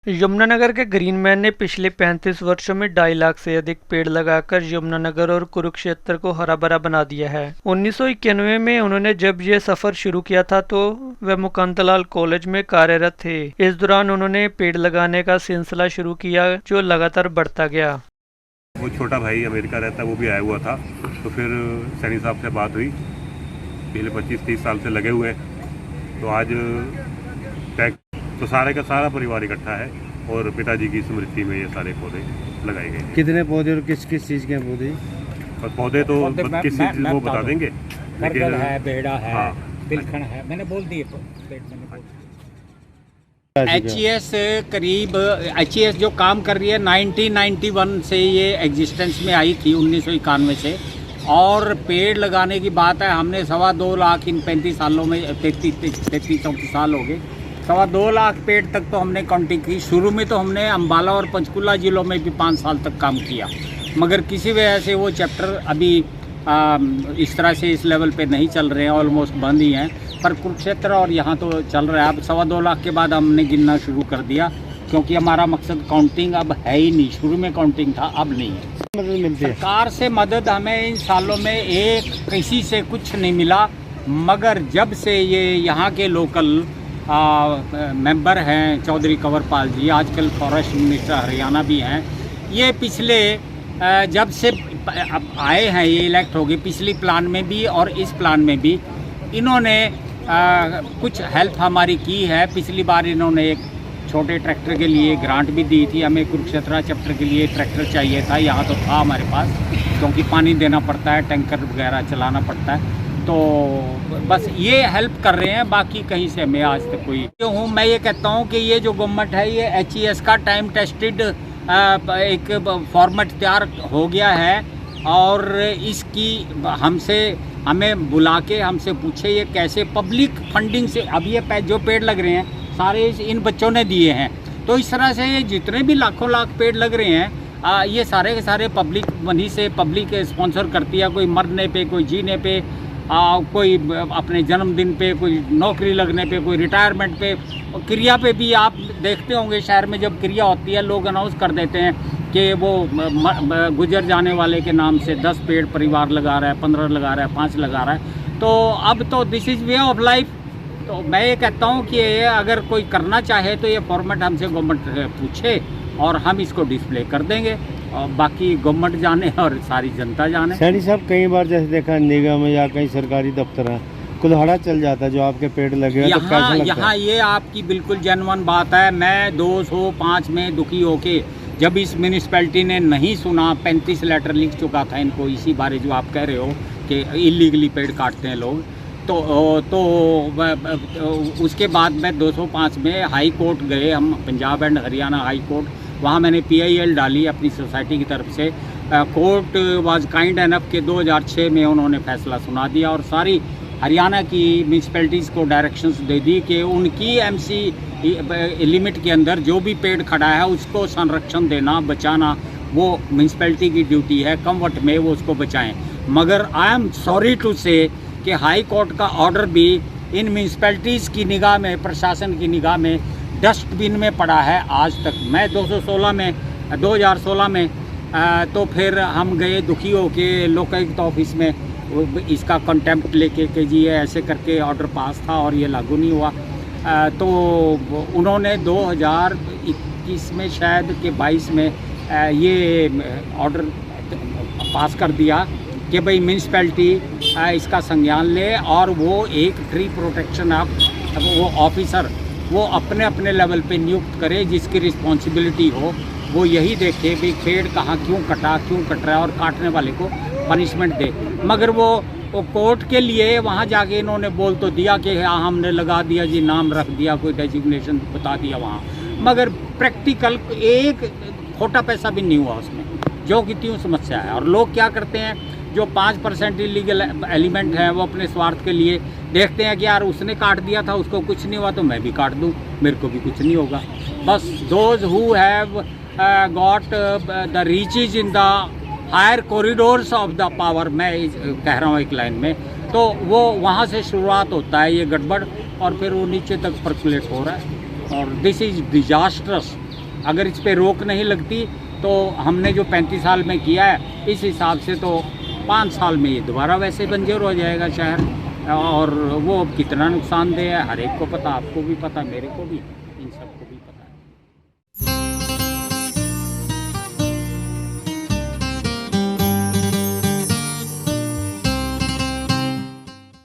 यमुनानगर के ग्रीनमैन ने पिछले 35 वर्षों में 2.5 लाख से अधिक पेड़ लगाकर यमुनानगर और कुरुक्षेत्र को हरा भरा बना दिया है। 1991 में उन्होंने जब ये सफर शुरू किया था तो वह मुकांतलाल कॉलेज में कार्यरत थे। इस दौरान उन्होंने पेड़ लगाने का सिलसिला शुरू किया जो लगातार बढ़ता गया। वो छोटा भाई अमेरिका रहता है, वो भी आया हुआ था, तो फिर सैनी साहब से बात हुई। पिछले 25-30 साल से लगे हुए, तो आज तो सारे का सारा परिवार इकट्ठा है और पिताजी की स्मृति में ये सारे पौधे लगाए गए हैं। कितने पौधे और किस किस चीज़ के पौधे? और पौधे तो किस चीज़ वो बता देंगे, लेकिन है, बेड़ा है, हाँ, बिलखण है, मैंने बोल दिए। HES करीब HES जो काम कर रही है 1991 से ये एग्जिस्टेंस में आई थी, 1991 से। और पेड़ लगाने की बात है, हमने 2.25 लाख इन 35 सालों में 33-34 साल हो गए। 2.25 लाख पेड़ तक तो हमने काउंटिंग की। शुरू में तो हमने अम्बाला और पंचकुला जिलों में भी 5 साल तक काम किया, मगर किसी वजह से वो चैप्टर अभी इस तरह से इस लेवल पे नहीं चल रहे हैं, ऑलमोस्ट बंद ही हैं। पर कुरुक्षेत्र और यहाँ तो चल रहा है। अब 2.25 लाख के बाद हमने गिनना शुरू कर दिया, क्योंकि हमारा मकसद काउंटिंग अब है ही नहीं। शुरू में काउंटिंग था, अब नहीं है। मदद मिलती है सरकार से मदद हमें इन सालों में एक किसी से कुछ नहीं मिला, मगर जब से ये यहाँ के लोकल मेंबर हैं चौधरी कंवरपाल जी, आजकल फॉरेस्ट मिनिस्टर हरियाणा भी हैं, ये पिछले जब से अब आए हैं, ये इलेक्ट हो गए, पिछली प्लान में भी और इस प्लान में भी इन्होंने कुछ हेल्प हमारी की है। पिछली बार इन्होंने एक छोटे ट्रैक्टर के लिए ग्रांट भी दी थी। हमें कुरुक्षेत्र चैप्टर के लिए ट्रैक्टर चाहिए था, यहाँ तो था हमारे पास, क्योंकि पानी देना पड़ता है, टैंकर वगैरह चलाना पड़ता है। तो बस ये हेल्प कर रहे हैं, बाकी कहीं से हमें आज तक कोई हूँ। मैं ये कहता हूँ कि ये जो गवर्नमेंट है, ये HES का टाइम टेस्टेड एक फॉर्मेट तैयार हो गया है, और इसकी हमें बुला के हमसे पूछे ये कैसे पब्लिक फंडिंग से। अब ये जो पेड़ लग रहे हैं सारे इन बच्चों ने दिए हैं, तो इस तरह से ये जितने भी लाखों लाख पेड़ लग रहे हैं, ये सारे के सारे पब्लिक मनी से पब्लिक स्पॉन्सर करती है। कोई मरने पे, कोई जीने पे, कोई अपने जन्मदिन पे, कोई नौकरी लगने पे, कोई रिटायरमेंट पे, क्रिया पे भी आप देखते होंगे शहर में जब क्रिया होती है लोग अनाउंस कर देते हैं कि वो गुजर जाने वाले के नाम से 10 पेड़ परिवार लगा रहा है, 15 लगा रहा है, 5 लगा रहा है। तो अब तो this is way of life. तो मैं ये कहता हूँ कि अगर कोई करना चाहे तो ये फॉर्मेट हमसे गवर्नमेंट पूछे और हम इसको डिस्प्ले कर देंगे, और बाकी गवर्नमेंट जाने और सारी जनता जाने। सैनी साहब, कई बार जैसे देखा निगम या कहीं सरकारी दफ्तर है, कुल्हाड़ा चल जाता है जो आपके पेड़ लगे हैं, तो कैसा लगता है? यहाँ ये आपकी बिल्कुल जेन्युइन बात है। मैं 205 में दुखी होके, जब इस म्यूनिसपैलिटी ने नहीं सुना, 35 लेटर लिख चुका था इनको इसी बारे जो आप कह रहे हो कि इलीगली पेड़ काटते हैं लोग, तो उसके बाद मैं 205 में हाई कोर्ट गए हम, Punjab and Haryana high court. वहाँ मैंने PIL डाली अपनी सोसाइटी की तरफ से। कोर्ट वाज काइंड एनफ के 2006 में उन्होंने फैसला सुना दिया और सारी हरियाणा की म्यूनसिपैलिटीज़ को डायरेक्शंस दे दी कि उनकी MC लिमिट के अंदर जो भी पेड़ खड़ा है उसको संरक्षण देना, बचाना, वो म्यूनसिपैलिटी की ड्यूटी है। कम वक्त में वो उसको बचाएं। मगर आई एम सॉरी टू से कि हाई कोर्ट का ऑर्डर भी इन म्यूनसिपैलिटीज़ की निगाह में, प्रशासन की निगाह में डस्टबिन में पड़ा है आज तक। मैं 2016 में तो फिर हम गए दुखी होके लोकायुक्त ऑफिस में, इसका कंटेम्प्ट लेके कि जी ये ऐसे करके ऑर्डर पास था और ये लागू नहीं हुआ। तो उन्होंने 2021 में शायद के 22 में ये ऑर्डर पास कर दिया कि भाई म्यूनसिपैलिटी इसका संज्ञान ले, और वो एक ट्री प्रोटेक्शन वो ऑफिसर वो अपने अपने लेवल पे नियुक्त करे, जिसकी रिस्पॉन्सिबिलिटी हो। वो यही देखे भाई पेड़ कहाँ क्यों कट रहा है और काटने वाले को पनिशमेंट दे। मगर वो कोर्ट के लिए वहाँ जाके इन्होंने बोल तो दिया कि हाँ हमने लगा दिया जी, नाम रख दिया, कोई डेजिग्नेशन बता दिया वहाँ, मगर प्रैक्टिकल एक खोटा पैसा भी नहीं हुआ उसमें, जो कि त्यों समस्या है। और लोग क्या करते हैं, जो 5% इलीगल एलिमेंट है, वो अपने स्वार्थ के लिए देखते हैं कि यार उसने काट दिया था, उसको कुछ नहीं हुआ तो मैं भी काट दूं, मेरे को भी कुछ नहीं होगा। बस those who have got the reaches in the higher corridors of the power, मैं कह रहा हूँ एक लाइन में, तो वो वहाँ से शुरुआत होता है ये गड़बड़, और फिर वो नीचे तक पर्कुलेट हो रहा है, और दिस इज़ डिजास्टरस अगर इस पे रोक नहीं लगती तो हमने जो 35 साल में किया है इस हिसाब से तो 5 साल में ये दोबारा वैसे बंजर हो जाएगा शहर। और वो कितना नुकसानदेह है हर एक को पता, आपको भी पता, मेरे को भी, इन सबको।